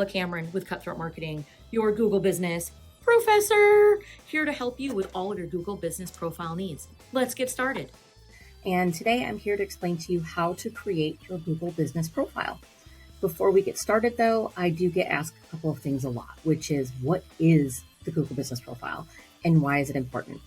Kayla Cameron with Cutthroat Marketing, your Google Business professor, here to help you with all of your Google Business profile needs. Let's get started. And today I'm here to explain to you how to create your Google Business profile. Before we get started though, I do get asked a couple of things a lot, which is what is the Google Business profile and why is it important?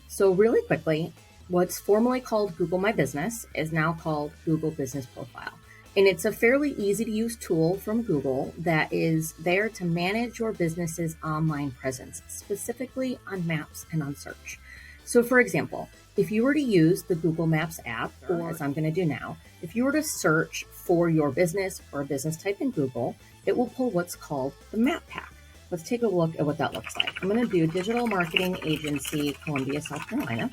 So really quickly, what's formerly called Google My Business is now called Google Business Profile. And it's a fairly easy to use tool from Google that is there to manage your business's online presence, specifically on maps and on search. So for example, if you were to use the Google Maps app, or as I'm going to do now, if you were to search for your business or a business type in Google, it will pull what's called the map pack. Let's take a look at what that looks like. I'm going to do Digital Marketing Agency, Columbia, South Carolina.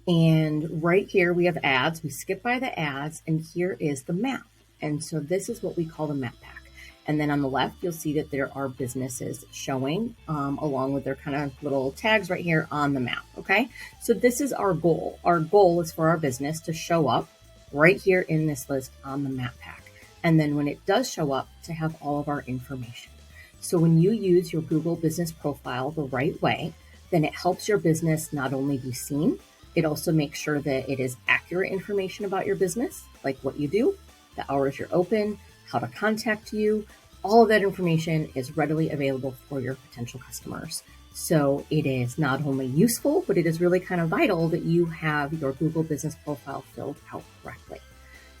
And right here we have ads. We skip by the ads, and here is the map. And so this is what we call the map pack. And then on the left, you'll see that there are businesses showing along with their kind of little tags right here on the map. Okay, so this is our goal. Our goal is for our business to show up right here in this list on the map pack. And then when it does show up, to have all of our information. So when you use your Google Business Profile the right way, then it helps your business not only be seen, it also makes sure that it is accurate information about your business, like what you do, the hours you're open, how to contact you. All of that information is readily available for your potential customers. So it is not only useful, but it is really kind of vital that you have your Google Business Profile filled out correctly.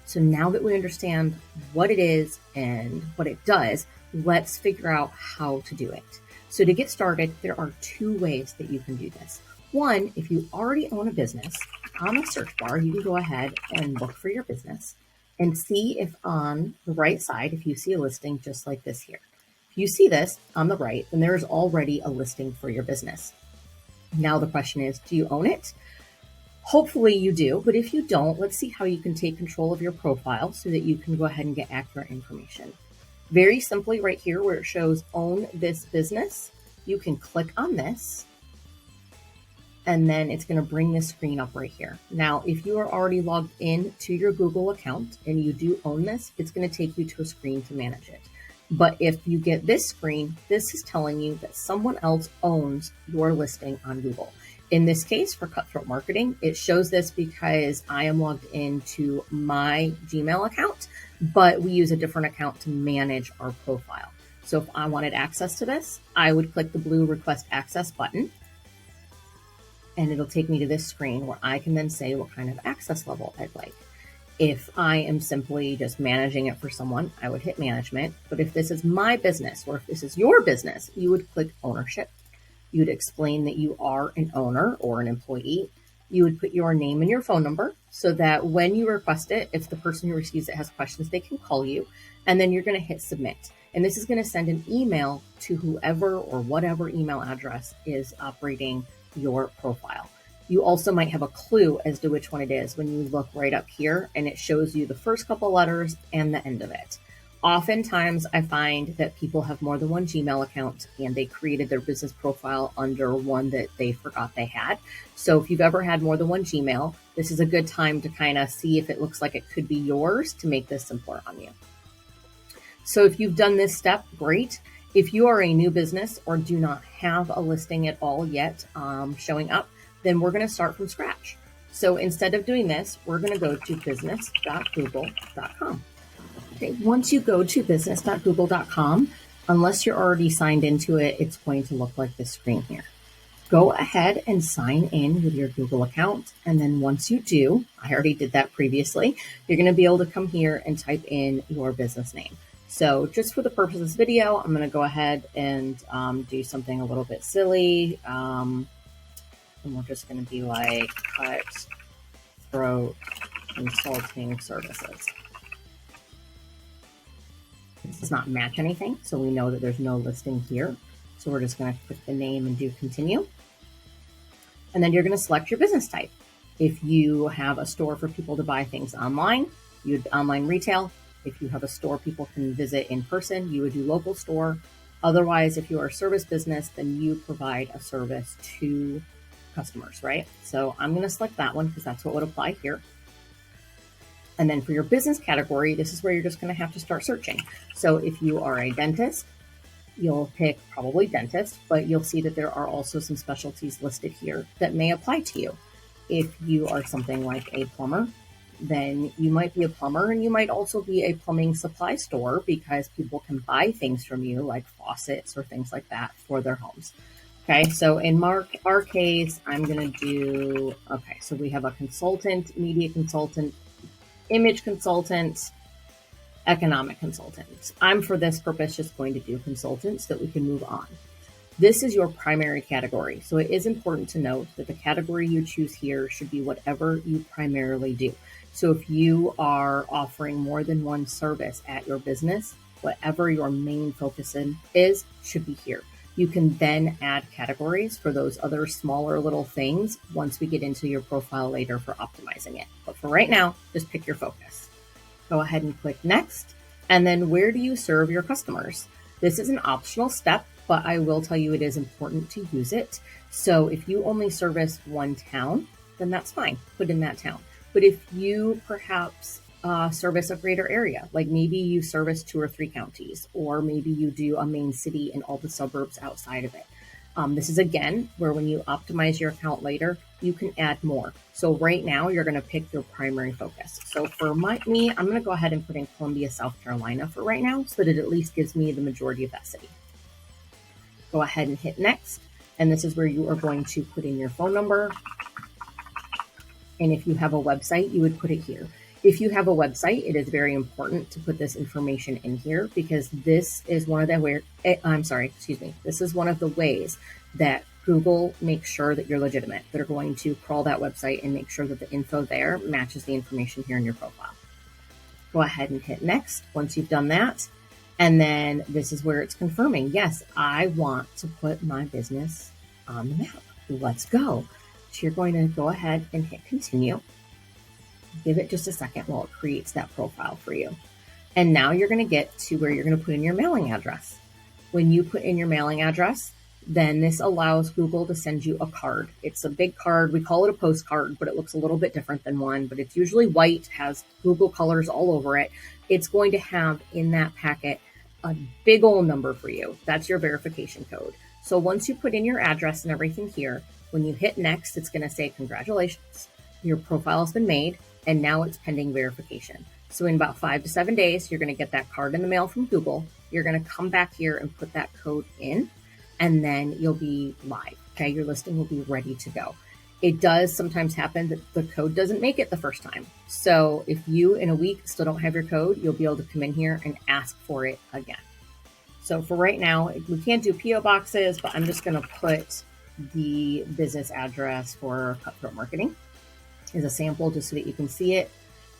So now that we understand what it is and what it does, let's figure out how to do it. So to get started, there are two ways that you can do this. One, if you already own a business, on the search bar, you can go ahead and look for your business and see if on the right side, if you see a listing just like this here. If you see this on the right, then there is already a listing for your business. Now the question is, do you own it? Hopefully you do, but if you don't, let's see how you can take control of your profile so that you can go ahead and get accurate information. Very simply right here where it shows own this business, you can click on this. And then it's going to bring this screen up right here. Now, if you are already logged in to your Google account and you do own this, it's going to take you to a screen to manage it. But if you get this screen, this is telling you that someone else owns your listing on Google. In this case, for Cutthroat Marketing, it shows this because I am logged into my Gmail account, but we use a different account to manage our profile. So if I wanted access to this, I would click the blue Request Access button. And it'll take me to this screen where I can then say what kind of access level I'd like. If I am simply just managing it for someone, I would hit management. But if this is my business or if this is your business, you would click ownership. You would explain that you are an owner or an employee. You would put your name and your phone number so that when you request it, if the person who receives it has questions, they can call you. And then you're going to hit submit. And this is going to send an email to whoever or whatever email address is operating your profile. You also might have a clue as to which one it is when you look right up here and it shows you the first couple letters and the end of it. Oftentimes I find that people have more than one Gmail account and they created their business profile under one that they forgot they had. So if you've ever had more than one Gmail, this is a good time to kind of see if it looks like it could be yours to make this simpler on you. So if you've done this step, great. If you are a new business or do not have a listing at all yet showing up, then we're going to start from scratch. So instead of doing this, we're going to go to business.google.com. Okay, once you go to business.google.com, unless you're already signed into it, it's going to look like this screen here. Go ahead and sign in with your Google account. And then once you do, I already did that previously, you're going to be able to come here and type in your business name. So just for the purpose of this video, I'm going to go ahead and do something a little bit silly. And we're just going to be like Cutthroat Consulting Services. This does not match anything, so we know that there's no listing here. So we're just going to click the name and do continue. And then you're going to select your business type. If you have a store for people to buy things online, you'd online retail. If you have a store people can visit in person, you would do local store. Otherwise, if you are a service business, then you provide a service to customers, right? So I'm going to select that one because that's what would apply here. And then for your business category, this is where you're just going to have to start searching. So if you are a dentist, you'll pick probably dentist, but you'll see that there are also some specialties listed here that may apply to you. If you are something like a plumber, then you might be a plumber, and you might also be a plumbing supply store because people can buy things from you like faucets or things like that for their homes. Okay, so in our case, I'm going to do, okay, so we have a consultant, media consultant, image consultant, economic consultant. I'm for this purpose just going to do consultants so that we can move on. This is your primary category. So it is important to note that the category you choose here should be whatever you primarily do. So if you are offering more than one service at your business, whatever your main focus is should be here. You can then add categories for those other smaller little things once we get into your profile later for optimizing it. But for right now, just pick your focus. Go ahead and click next. And then where do you serve your customers? This is an optional step, but I will tell you it is important to use it. So if you only service one town, then that's fine. Put in that town. But if you perhaps service a greater area, like maybe you service 2 or 3 counties, or maybe you do a main city and all the suburbs outside of it. This is again where when you optimize your account later, you can add more. So right now you're going to pick your primary focus. So for me, I'm going to go ahead and put in Columbia, South Carolina for right now, so that it at least gives me the majority of that city. Go ahead and hit next. And this is where you are going to put in your phone number. And if you have a website, you would put it here. If you have a website, it is very important to put this information in here because this is one of the this is one of the ways that Google makes sure that you're legitimate. They're going to crawl that website and make sure that the info there matches the information here in your profile. Go ahead and hit next once you've done that. And then this is where it's confirming, yes, I want to put my business on the map. Let's go. So you're going to go ahead and hit continue. Give it just a second while it creates that profile for you. And now you're going to get to where you're going to put in your mailing address. When you put in your mailing address, then this allows Google to send you a card. It's a big card. We call it a postcard, but it looks a little bit different than one, but it's usually white, has Google colors all over it. It's going to have in that packet a big old number for you. That's your verification code. So once you put in your address and everything here, when you hit next, it's going to say, congratulations, your profile has been made, and now it's pending verification. So in about 5 to 7 days, you're going to get that card in the mail from Google. You're going to come back here and put that code in, and then you'll be live. Okay, your listing will be ready to go. It does sometimes happen that the code doesn't make it the first time. So if you in a week still don't have your code, you'll be able to come in here and ask for it again. So for right now, we can't do PO boxes, but I'm just going to put the business address for Cutthroat Marketing as a sample just so that you can see it.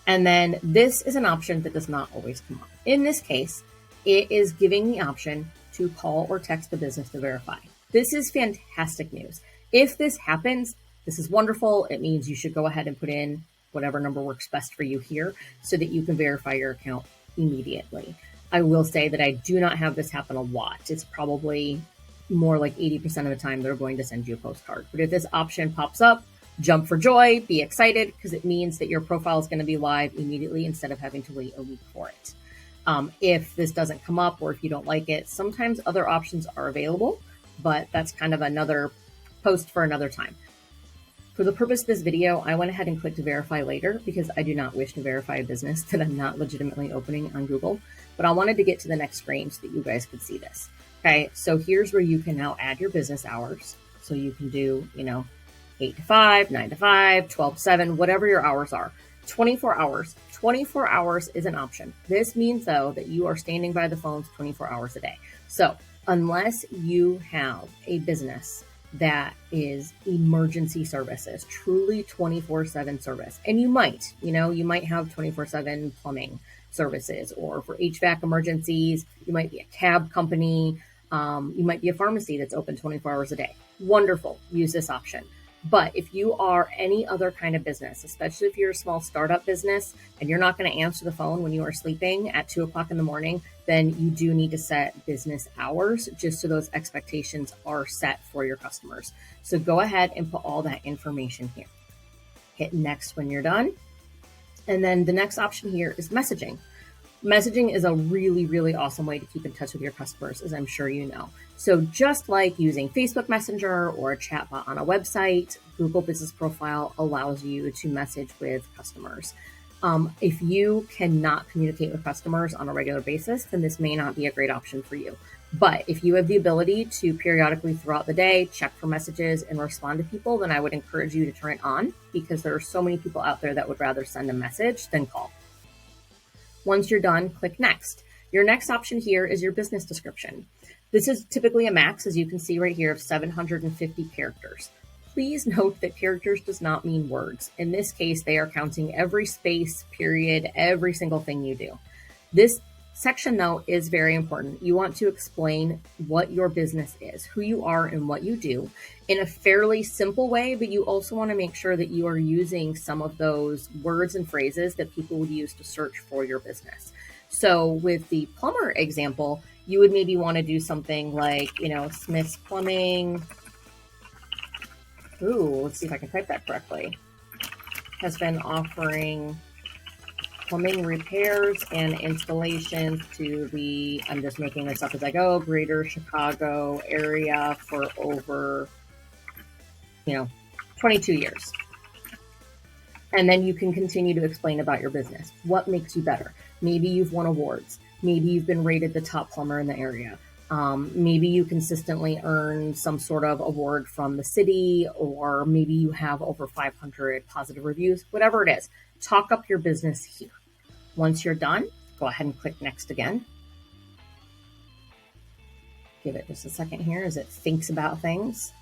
And then this is an option that does not always come up. In this case, it is giving the option to call or text the business to verify. This is fantastic news. If this happens, this is wonderful. It means you should go ahead and put in whatever number works best for you here so that you can verify your account immediately. I will say that I do not have this happen a lot. It's probably more like 80% of the time they're going to send you a postcard. But if this option pops up, jump for joy, be excited, because it means that your profile is going to be live immediately instead of having to wait a week for it. If this doesn't come up or if you don't like it, sometimes other options are available, but that's kind of another post for another time. For the purpose of this video, I went ahead and clicked verify later because I do not wish to verify a business that I'm not legitimately opening on Google, but I wanted to get to the next screen so that you guys could see this. Okay, so here's where you can now add your business hours. So you can do, 8 to 5, 9 to 5, 12 to 7, whatever your hours are. 24 hours. 24 hours is an option. This means, though, that you are standing by the phones 24 hours a day. So unless you have a business that is emergency services, truly 24/7 service, and you might have 24/7 plumbing services, or for HVAC emergencies, you might be a cab company, you might be a pharmacy that's open 24 hours a day. Wonderful. Use this option. But if you are any other kind of business, especially if you're a small startup business and you're not going to answer the phone when you are sleeping at 2 o'clock in the morning, then you do need to set business hours just so those expectations are set for your customers. So go ahead and put all that information here. Hit next when you're done. And then the next option here is messaging. Messaging is a really, really awesome way to keep in touch with your customers, as I'm sure you know. So just like using Facebook Messenger or a chatbot on a website, Google Business Profile allows you to message with customers. If you cannot communicate with customers on a regular basis, then this may not be a great option for you. But if you have the ability to periodically throughout the day check for messages and respond to people, then I would encourage you to turn it on, because there are so many people out there that would rather send a message than call. Once you're done, click Next. Your next option here is your business description. This is typically a max, as you can see right here, of 750 characters. Please note that characters does not mean words. In this case, they are counting every space, period, every single thing you do. This section, though, is very important. You want to explain what your business is, who you are, and what you do in a fairly simple way, but you also want to make sure that you are using some of those words and phrases that people would use to search for your business. So with the plumber example, you would maybe want to do something like, Smith's Plumbing. Ooh, let's see if I can type that correctly. Has been offering plumbing repairs and installations to the, I'm just making this up as I go, greater Chicago area for over, 22 years. And then you can continue to explain about your business. What makes you better? Maybe you've won awards. Maybe you've been rated the top plumber in the area. Maybe you consistently earn some sort of award from the city, or maybe you have over 500 positive reviews, whatever it is. Talk up your business here. Once you're done, go ahead and click Next again. Give it just a second here as it thinks about things.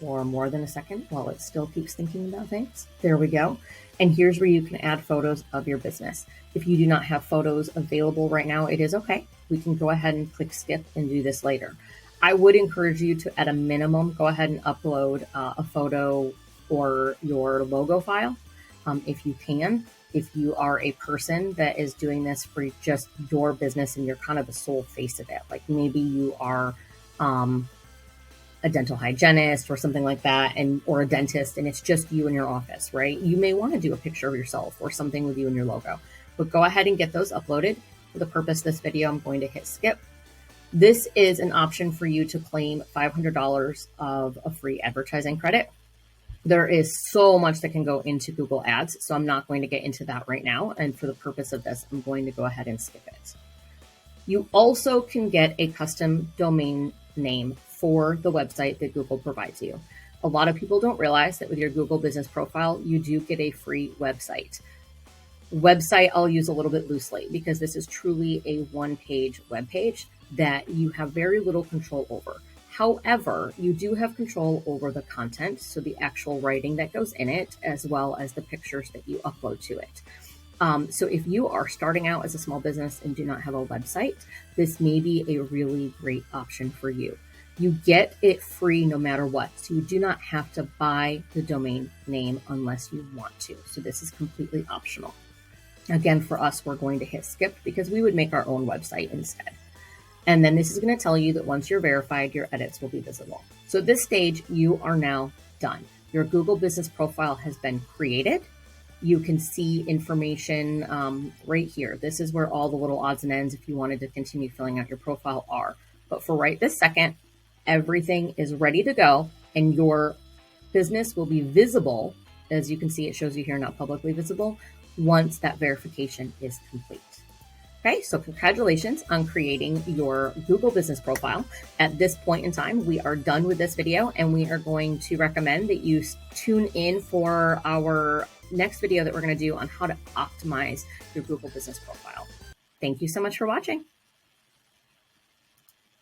Or more than a second while it still keeps thinking about things. There we go. And here's where you can add photos of your business. If you do not have photos available right now, it is okay. We can go ahead and click skip and do this later. I would encourage you to, at a minimum, go ahead and upload a photo or your logo file if you can. If you are a person that is doing this for just your business and you're kind of the sole face of it, like maybe you are a dental hygienist or something like that, or a dentist, and it's just you in your office, right? You may want to do a picture of yourself or something with you and your logo, but go ahead and get those uploaded. For the purpose of this video, I'm going to hit skip. This is an option for you to claim $500 of a free advertising credit. There is so much that can go into Google Ads, so I'm not going to get into that right now. And for the purpose of this, I'm going to go ahead and skip it. You also can get a custom domain name for the website that Google provides you. A lot of people don't realize that with your Google Business Profile, you do get a free website. Website I'll use a little bit loosely, because this is truly a one-page web page that you have very little control over. However, you do have control over the content, so the actual writing that goes in it, as well as the pictures that you upload to it. So if you are starting out as a small business and do not have a website, this may be a really great option for you. You get it free no matter what. So you do not have to buy the domain name unless you want to. So this is completely optional. Again, for us, we're going to hit skip because we would make our own website instead. And then this is going to tell you that once you're verified, your edits will be visible. So at this stage, you are now done. Your Google Business Profile has been created. You can see information right here. This is where all the little odds and ends, if you wanted to continue filling out your profile, are. But for right this second, everything is ready to go, and your business will be visible. As you can see, it shows you here, not publicly visible, once that verification is complete. Okay, so congratulations on creating your Google Business Profile. At this point in time, we are done with this video, and we are going to recommend that you tune in for our next video that we're going to do on how to optimize your Google Business Profile. Thank you so much for watching.